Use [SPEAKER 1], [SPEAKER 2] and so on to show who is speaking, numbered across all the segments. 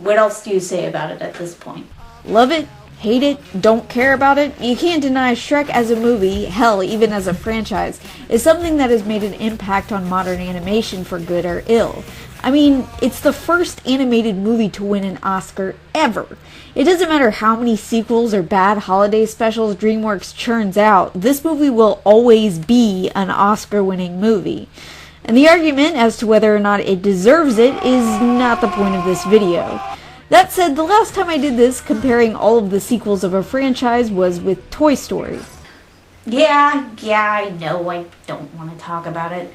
[SPEAKER 1] what else do you say about it at this point?
[SPEAKER 2] Love it, hate it, don't care about it? You can't deny Shrek as a movie, hell, even as a franchise, is something that has made an impact on modern animation for good or ill. I mean, it's the first animated movie to win an Oscar ever. It doesn't matter how many sequels or bad holiday specials DreamWorks churns out, this movie will always be an Oscar-winning movie. And the argument as to whether or not it deserves it is not the point of this video. That said, the last time I did this, comparing all of the sequels of a franchise, was with Toy Story.
[SPEAKER 1] Yeah, I know, I don't want to talk about it.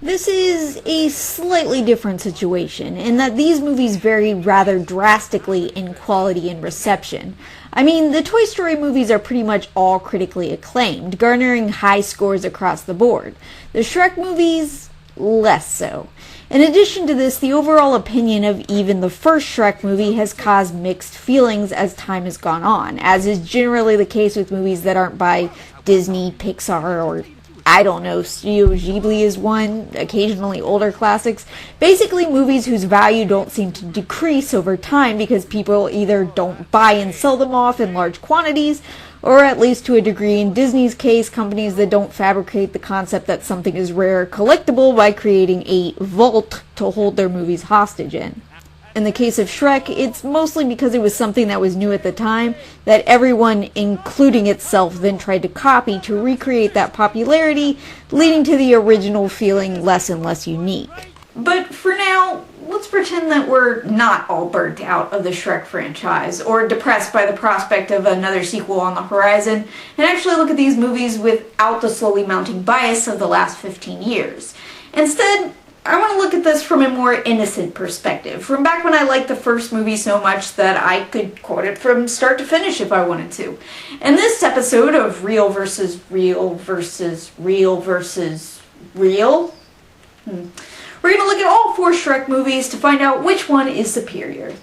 [SPEAKER 2] This is a slightly different situation, in that these movies vary rather drastically in quality and reception. I mean, the Toy Story movies are pretty much all critically acclaimed, garnering high scores across the board. The Shrek movies, less so. In addition to this, the overall opinion of even the first Shrek movie has caused mixed feelings as time has gone on, as is generally the case with movies that aren't by Disney, Pixar, or I don't know, Studio Ghibli is one, occasionally older classics. Basically movies whose value don't seem to decrease over time because people either don't buy and sell them off in large quantities, or at least to a degree in Disney's case, companies that don't fabricate the concept that something is rare or collectible by creating a vault to hold their movies hostage in. In the case of Shrek, it's mostly because it was something that was new at the time, that everyone, including itself, then tried to copy to recreate that popularity, leading to the original feeling less and less unique.
[SPEAKER 1] But for now, let's pretend that we're not all burnt out of the Shrek franchise, or depressed by the prospect of another sequel on the horizon, and actually look at these movies without the slowly mounting bias of the last 15 years. Instead, I want to look at this from a more innocent perspective, from back when I liked the first movie so much that I could quote it from start to finish if I wanted to. In this episode of Real versus Real versus Real versus Real, we're going to look at all 4 Shrek movies to find out which one is superior.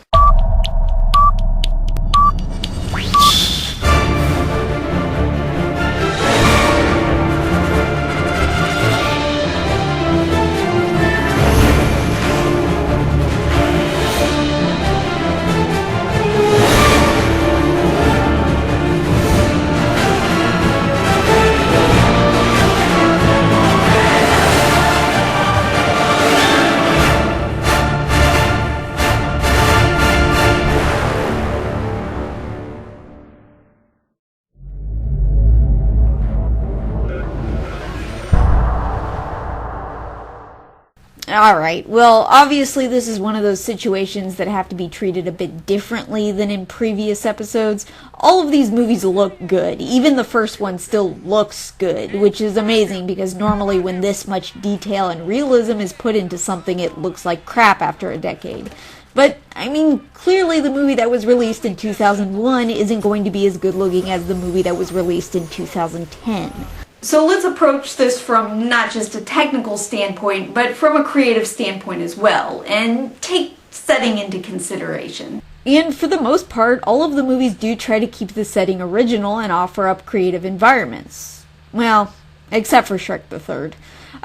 [SPEAKER 2] Alright, well, obviously this is one of those situations that have to be treated a bit differently than in previous episodes. All of these movies look good. Even the first one still looks good, which is amazing because normally when this much detail and realism is put into something, it looks like crap after a decade. But, I mean, clearly the movie that was released in 2001 isn't going to be as good looking as the movie that was released in 2010.
[SPEAKER 1] So let's approach this from not just a technical standpoint, but from a creative standpoint as well, and take setting into consideration.
[SPEAKER 2] And for the most part, all of the movies do try to keep the setting original and offer up creative environments. Well, except for Shrek the Third.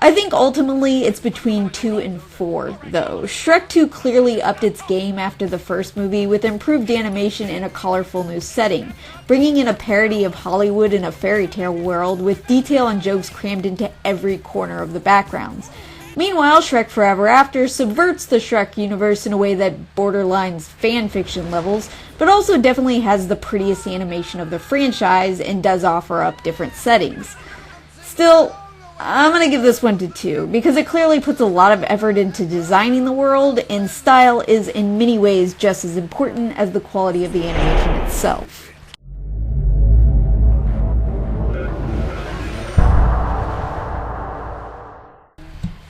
[SPEAKER 2] I think ultimately it's between 2 and 4, though. Shrek 2 clearly upped its game after the first movie with improved animation in a colorful new setting, bringing in a parody of Hollywood in a fairy tale world with detail and jokes crammed into every corner of the backgrounds. Meanwhile, Shrek Forever After subverts the Shrek universe in a way that borderlines fanfiction levels, but also definitely has the prettiest animation of the franchise and does offer up different settings. Still, I'm gonna give this one to 2, because it clearly puts a lot of effort into designing the world, and style is in many ways just as important as the quality of the animation itself.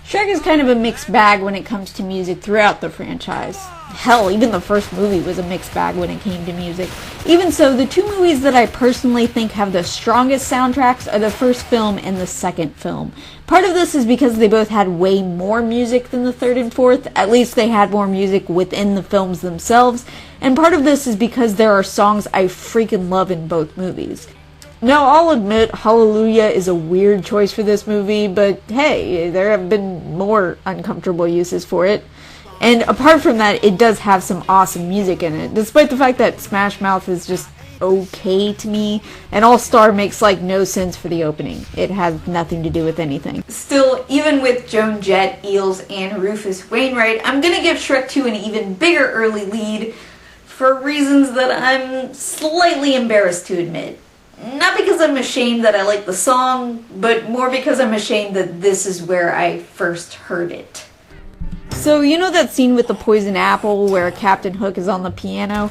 [SPEAKER 2] Shrek is kind of a mixed bag when it comes to music throughout the franchise. Hell, even the first movie was a mixed bag when it came to music. Even so, the 2 movies that I personally think have the strongest soundtracks are the first film and the second film. Part of this is because they both had way more music than the third and fourth, at least they had more music within the films themselves, and part of this is because there are songs I freaking love in both movies. Now, I'll admit Hallelujah is a weird choice for this movie, but hey, there have been more uncomfortable uses for it. And apart from that, it does have some awesome music in it, despite the fact that Smash Mouth is just okay to me, and All Star makes like no sense for the opening. It has nothing to do with anything.
[SPEAKER 1] Still, even with Joan Jett, Eels, and Rufus Wainwright, I'm gonna give Shrek 2 an even bigger early lead for reasons that I'm slightly embarrassed to admit. Not because I'm ashamed that I like the song, but more because I'm ashamed that this is where I first heard it.
[SPEAKER 2] So, you know that scene with the poison apple where Captain Hook is on the piano?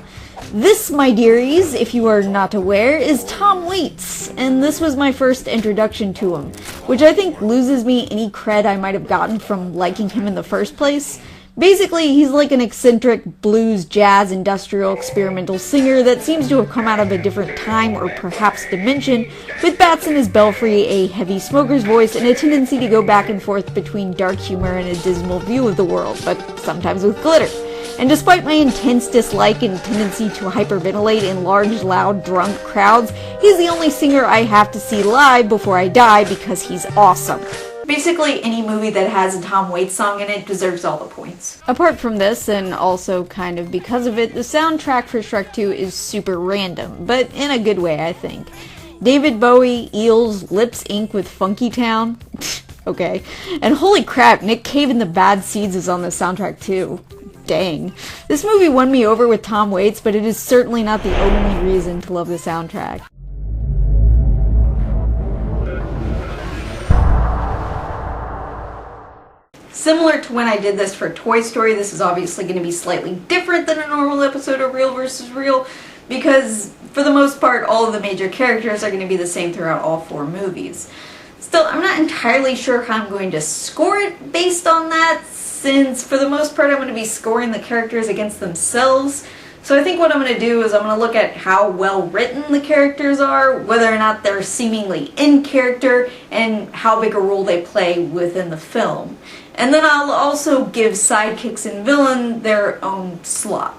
[SPEAKER 2] This, my dearies, if you are not aware, is Tom Waits, and this was my first introduction to him, which I think loses me any cred I might have gotten from liking him in the first place. Basically, he's like an eccentric blues, jazz, industrial, experimental singer that seems to have come out of a different time or perhaps dimension, with bats in his belfry, a heavy smoker's voice, and a tendency to go back and forth between dark humor and a dismal view of the world, but sometimes with glitter. And despite my intense dislike and tendency to hyperventilate in large, loud, drunk crowds, he's the only singer I have to see live before I die because he's awesome.
[SPEAKER 1] Basically, any movie that has a Tom Waits song in it deserves all the points.
[SPEAKER 2] Apart from this, and also kind of because of it, the soundtrack for Shrek 2 is super random, but in a good way, I think. David Bowie, Eels, Lips Inc. with Funky Town. Okay. And holy crap, Nick Cave and the Bad Seeds is on the soundtrack too. Dang. This movie won me over with Tom Waits, but it is certainly not the only reason to love the soundtrack.
[SPEAKER 1] Similar to when I did this for Toy Story, this is obviously going to be slightly different than a normal episode of Real vs. Real, because for the most part, all of the major characters are going to be the same throughout all 4 movies. Still, I'm not entirely sure how I'm going to score it based on that, since for the most part I'm going to be scoring the characters against themselves. So I think what I'm going to do is I'm going to look at how well written the characters are, whether or not they're seemingly in character, and how big a role they play within the film. And then I'll also give sidekicks and villain their own slot.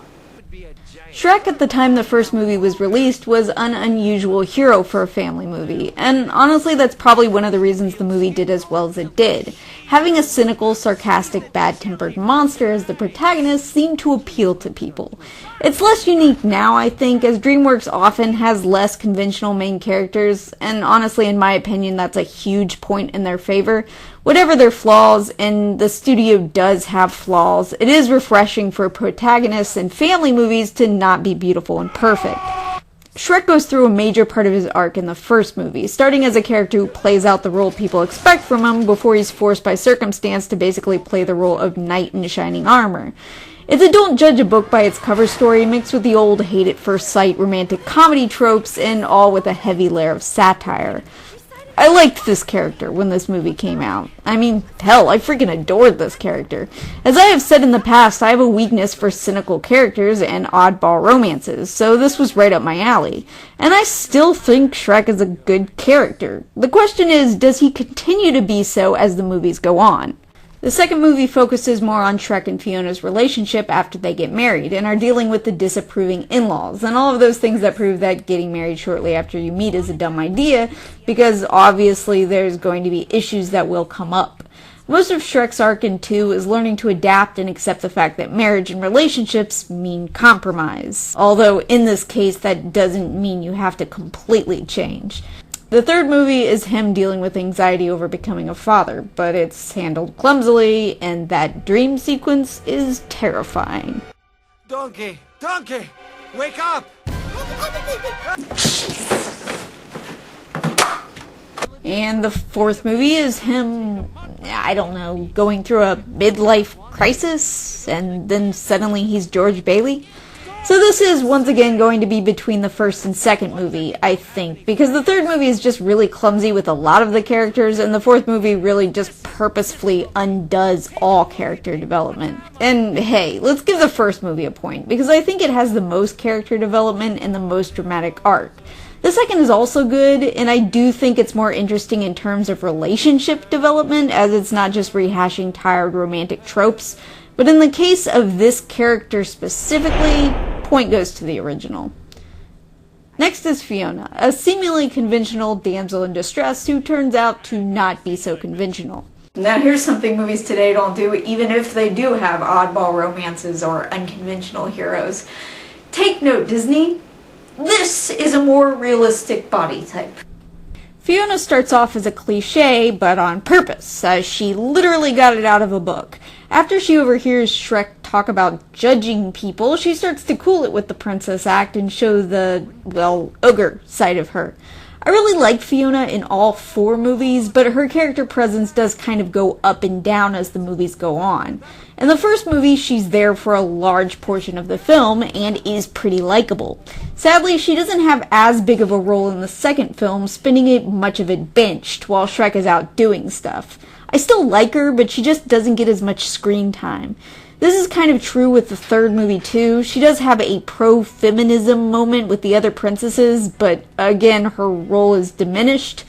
[SPEAKER 2] Shrek, at the time the first movie was released, was an unusual hero for a family movie, and honestly that's probably one of the reasons the movie did as well as it did. Having a cynical, sarcastic, bad-tempered monster as the protagonist seemed to appeal to people. It's less unique now, I think, as DreamWorks often has less conventional main characters, and honestly, in my opinion, that's a huge point in their favor. Whatever their flaws, and the studio does have flaws, it is refreshing for protagonists in family movies to not be beautiful and perfect. Shrek goes through a major part of his arc in the first movie, starting as a character who plays out the role people expect from him before he's forced by circumstance to basically play the role of knight in shining armor. It's a don't judge a book by its cover story mixed with the old hate at first sight romantic comedy tropes, and all with a heavy layer of satire. I liked this character when this movie came out. I mean, hell, I freaking adored this character. As I have said in the past, I have a weakness for cynical characters and oddball romances, so this was right up my alley. And I still think Shrek is a good character. The question is, does he continue to be so as the movies go on? The second movie focuses more on Shrek and Fiona's relationship after they get married, and are dealing with the disapproving in-laws, and all of those things that prove that getting married shortly after you meet is a dumb idea, because obviously there's going to be issues that will come up. Most of Shrek's arc in 2 is learning to adapt and accept the fact that marriage and relationships mean compromise, although in this case that doesn't mean you have to completely change. The third movie is him dealing with anxiety over becoming a father, but it's handled clumsily, and that dream sequence is terrifying.
[SPEAKER 3] Donkey! Donkey! Wake up!
[SPEAKER 2] And the fourth movie is him, I don't know, going through a midlife crisis, and then suddenly he's George Bailey. So this is, once again, going to be between the first and second movie, I think, because the third movie is just really clumsy with a lot of the characters, and the fourth movie really just purposefully undoes all character development. And hey, let's give the first movie a point, because I think it has the most character development and the most dramatic arc. The second is also good, and I do think it's more interesting in terms of relationship development, as it's not just rehashing tired romantic tropes. But in the case of this character specifically, point goes to the original. Next is Fiona, a seemingly conventional damsel in distress who turns out to not be so conventional.
[SPEAKER 1] Now here's something movies today don't do, even if they do have oddball romances or unconventional heroes. Take note, Disney. This is a more realistic body type.
[SPEAKER 2] Fiona starts off as a cliche, but on purpose, as she literally got it out of a book. After she overhears Shrek talk about judging people, she starts to cool it with the princess act and show the, well, ogre side of her. I really like Fiona in all 4 movies, but her character presence does kind of go up and down as the movies go on. In the first movie, she's there for a large portion of the film and is pretty likable. Sadly, she doesn't have as big of a role in the second film, spending much of it benched while Shrek is out doing stuff. I still like her, but she just doesn't get as much screen time. This is kind of true with the third movie too. She does have a pro-feminism moment with the other princesses, but again, her role is diminished.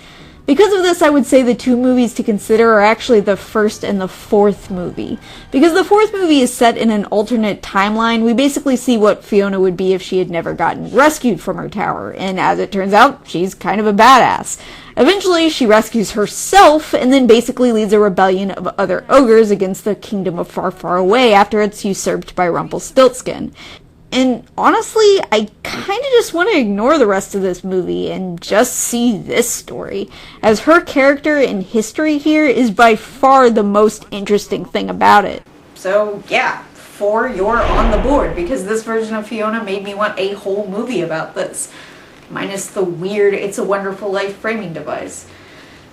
[SPEAKER 2] Because of this, I would say the 2 movies to consider are actually the first and the 4th movie. Because the 4th movie is set in an alternate timeline, we basically see what Fiona would be if she had never gotten rescued from her tower, and as it turns out, she's kind of a badass. Eventually, she rescues herself, and then basically leads a rebellion of other ogres against the kingdom of Far, Far Away after it's usurped by Rumpelstiltskin. And honestly, I kind of just want to ignore the rest of this movie and just see this story, as her character and history here is by far the most interesting thing about it.
[SPEAKER 1] So yeah, 4, you're on the board, because this version of Fiona made me want a whole movie about this. Minus the weird It's a Wonderful Life framing device.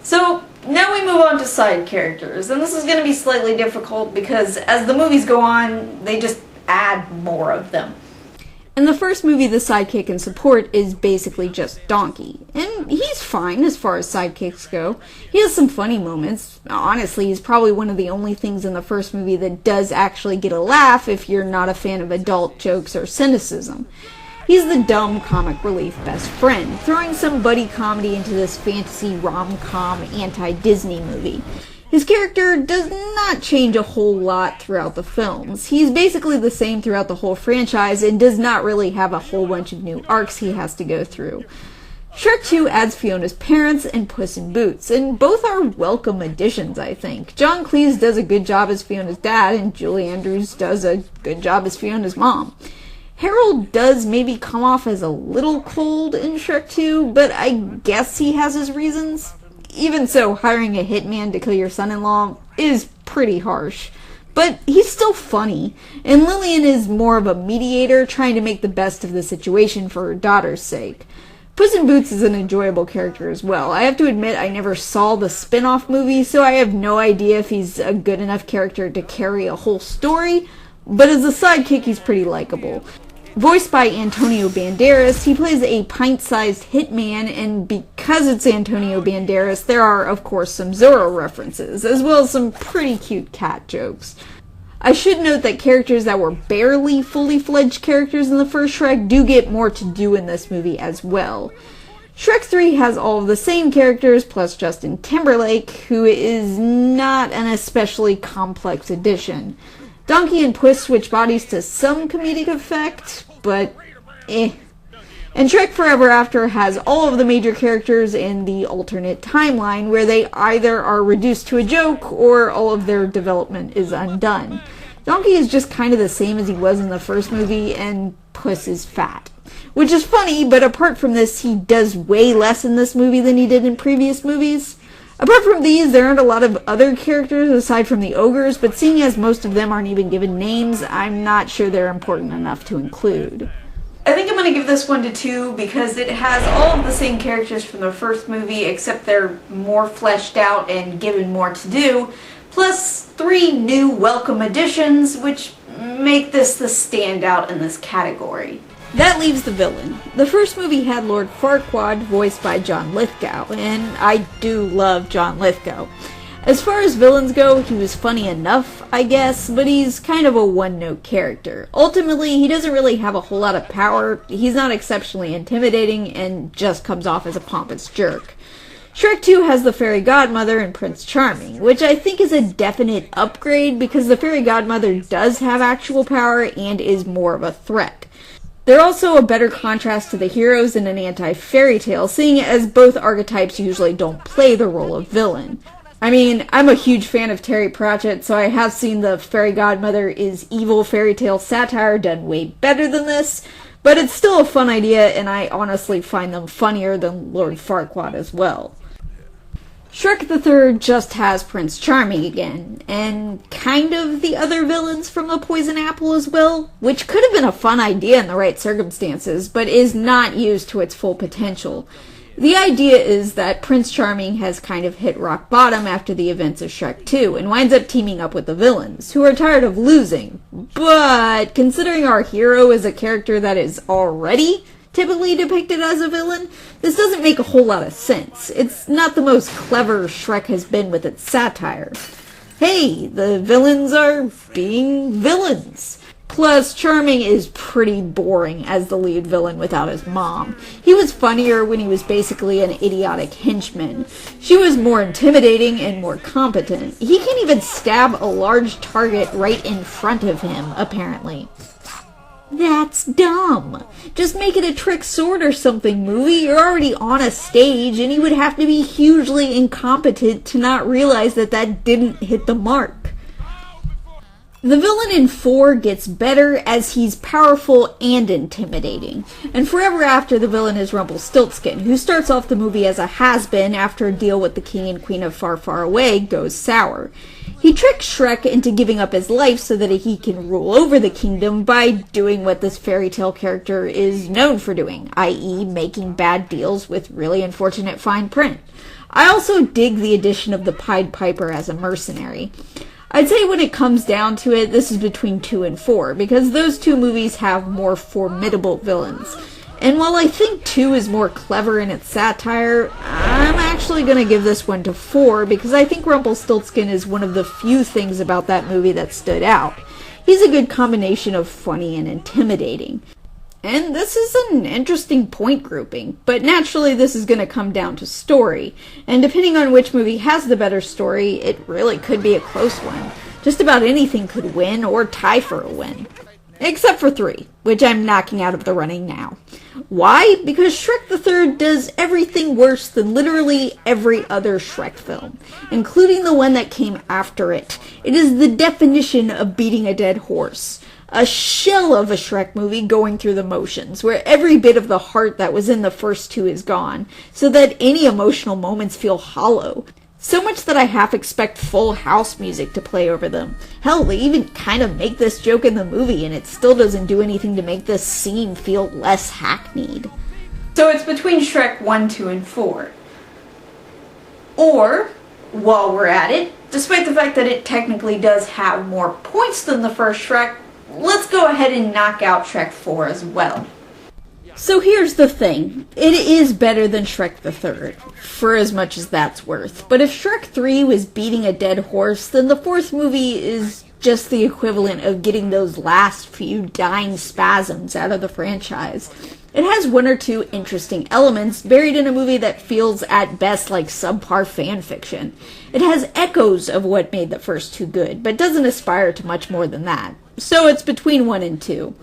[SPEAKER 1] So now we move on to side characters, and this is going to be slightly difficult because as the movies go on, they just add more of them.
[SPEAKER 2] In the first movie, the sidekick and support is basically just Donkey, and he's fine as far as sidekicks go. He has some funny moments. Honestly, he's probably one of the only things in the first movie that does actually get a laugh if you're not a fan of adult jokes or cynicism. He's the dumb comic relief best friend, throwing some buddy comedy into this fantasy rom-com anti-Disney movie. His character does not change a whole lot throughout the films. He's basically the same throughout the whole franchise and does not really have a whole bunch of new arcs he has to go through. Shrek 2 adds Fiona's parents and Puss in Boots, and both are welcome additions, I think. John Cleese does a good job as Fiona's dad, and Julie Andrews does a good job as Fiona's mom. Harold does maybe come off as a little cold in Shrek 2, but I guess he has his reasons. Even so, hiring a hitman to kill your son-in-law is pretty harsh. But he's still funny, and Lillian is more of a mediator trying to make the best of the situation for her daughter's sake. Puss in Boots is an enjoyable character as well. I have to admit I never saw the spin-off movie, so I have no idea if he's a good enough character to carry a whole story, but as a sidekick he's pretty likable. Voiced by Antonio Banderas, he plays a pint-sized hitman, and because it's Antonio Banderas, there are, of course, some Zorro references, as well as some pretty cute cat jokes. I should note that characters that were barely fully fledged characters in the first Shrek do get more to do in this movie as well. Shrek 3 has all of the same characters, plus Justin Timberlake, who is not an especially complex addition. Donkey and Puss switch bodies to some comedic effect, but eh. And Shrek Forever After has all of the major characters in the alternate timeline, where they either are reduced to a joke or all of their development is undone. Donkey is just kind of the same as he was in the first movie, and Puss is fat. Which is funny, but apart from this, he does way less in this movie than he did in previous movies. Apart from these, there aren't a lot of other characters aside from the ogres, but seeing as most of them aren't even given names, I'm not sure they're important enough to include.
[SPEAKER 1] I think I'm going to give this one to 2 because it has all of the same characters from the first movie, except they're more fleshed out and given more to do, plus 3 new welcome additions, which make this the standout in this category.
[SPEAKER 2] That leaves the villain. The first movie had Lord Farquaad, voiced by John Lithgow, and I do love John Lithgow. As far as villains go, he was funny enough, I guess, but he's kind of a one-note character. Ultimately, he doesn't really have a whole lot of power, he's not exceptionally intimidating, and just comes off as a pompous jerk. Shrek 2 has the Fairy Godmother and Prince Charming, which I think is a definite upgrade because the Fairy Godmother does have actual power and is more of a threat. They're also a better contrast to the heroes in an anti-fairy tale, seeing as both archetypes usually don't play the role of villain. I mean, I'm a huge fan of Terry Pratchett, so I have seen the Fairy Godmother is Evil fairy tale satire done way better than this, but it's still a fun idea, and I honestly find them funnier than Lord Farquaad as well. Shrek the Third just has Prince Charming again, and kind of the other villains from the Poison Apple as well, which could have been a fun idea in the right circumstances, but is not used to its full potential. The idea is that Prince Charming has kind of hit rock bottom after the events of Shrek 2 and winds up teaming up with the villains, who are tired of losing. But considering our hero is a character that is already typically depicted as a villain, this doesn't make a whole lot of sense. It's not the most clever Shrek has been with its satire. Hey, the villains are being villains. Plus, Charming is pretty boring as the lead villain without his mom. He was funnier when he was basically an idiotic henchman. She was more intimidating and more competent. He can even stab a large target right in front of him, apparently. That's dumb. Just make it a trick sword or something, movie. You're already on a stage, and you would have to be hugely incompetent to not realize that that didn't hit the mark. The villain in 4 gets better as he's powerful and intimidating. And forever after, the villain is Rumpelstiltskin, who starts off the movie as a has-been after a deal with the king and queen of Far, Far Away goes sour. He tricks Shrek into giving up his life so that he can rule over the kingdom by doing what this fairy tale character is known for doing, i.e. making bad deals with really unfortunate fine print. I also dig the addition of the Pied Piper as a mercenary. I'd say when it comes down to it, this is between 2 and 4, because those two movies have more formidable villains. And while I think 2 is more clever in its satire, I'm actually going to give this one to 4, because I think Rumpelstiltskin is one of the few things about that movie that stood out. He's a good combination of funny and intimidating. And this is an interesting point grouping, but naturally this is going to come down to story, and depending on which movie has the better story, it really could be a close one. Just about anything could win or tie for a win. Except for 3, which I'm knocking out of the running now. Why? Because Shrek the Third does everything worse than literally every other Shrek film, including the one that came after it. It is the definition of beating a dead horse. A shell of a Shrek movie going through the motions, where every bit of the heart that was in the first 2 is gone, so that any emotional moments feel hollow. So much that I half expect Full House music to play over them. Hell, they even kind of make this joke in the movie, and it still doesn't do anything to make this scene feel less hackneyed.
[SPEAKER 1] So it's between Shrek 1, 2, and 4. Or, while we're at it, despite the fact that it technically does have more points than the first Shrek, let's go ahead and knock out Shrek 4 as well.
[SPEAKER 2] So here's the thing. It is better than Shrek the Third, for as much as that's worth. But if Shrek 3 was beating a dead horse, then the fourth movie is just the equivalent of getting those last few dying spasms out of the franchise. It has one or two interesting elements buried in a movie that feels at best like subpar fan fiction. It has echoes of what made the first 2 good, but doesn't aspire to much more than that. So it's between 1 and 2.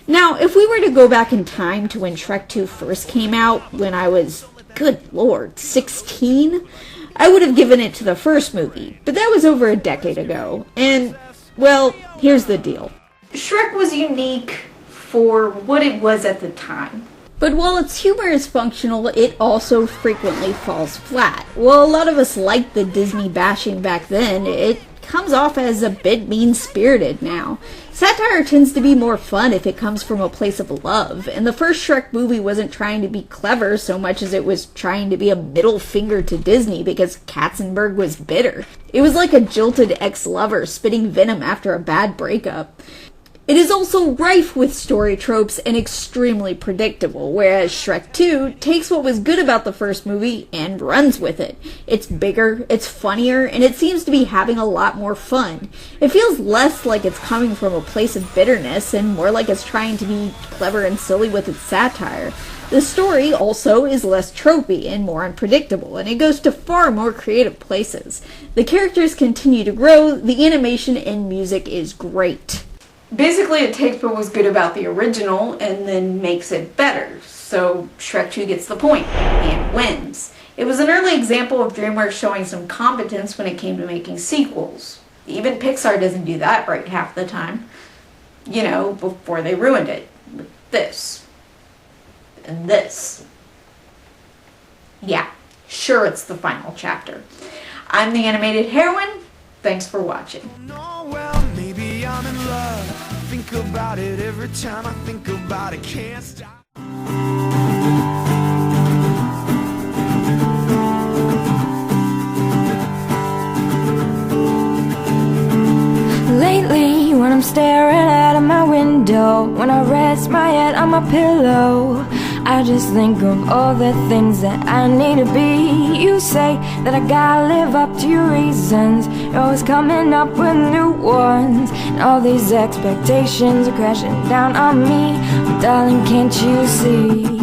[SPEAKER 2] Now, if we were to go back in time to when Shrek 2 first came out, when I was, good lord, 16, I would have given it to the first movie, but that was over a decade ago, and, well, here's the deal.
[SPEAKER 1] Shrek was unique for what it was at the time.
[SPEAKER 2] But while its humor is functional, it also frequently falls flat. While a lot of us liked the Disney bashing back then, it comes off as a bit mean-spirited now. Satire tends to be more fun if it comes from a place of love, and the first Shrek movie wasn't trying to be clever so much as it was trying to be a middle finger to Disney because Katzenberg was bitter. It was like a jilted ex-lover spitting venom after a bad breakup. It is also rife with story tropes and extremely predictable, whereas Shrek 2 takes what was good about the first movie and runs with it. It's bigger, it's funnier, and it seems to be having a lot more fun. It feels less like it's coming from a place of bitterness and more like it's trying to be clever and silly with its satire. The story also is less tropey and more unpredictable, and it goes to far more creative places. The characters continue to grow, the animation and music is great.
[SPEAKER 1] Basically, it takes what was good about the original and then makes it better. So Shrek 2 gets the point and wins. It was an early example of DreamWorks showing some competence when it came to making sequels. Even Pixar doesn't do that right half the time. You know, before they ruined it. With this. And this. Yeah, sure, it's the final chapter. I'm the Animated Heroine. Thanks for watching.
[SPEAKER 3] No, well, maybe I'm in love. Think about it every time I think about it. Can't stop.
[SPEAKER 4] Lately, when I'm staring out of my window, when I rest my head on my pillow, I just think of all the things that I need to be. You say that I gotta live up to your reasons. You're always coming up with new ones, and all these expectations are crashing down on me. But darling, can't you see?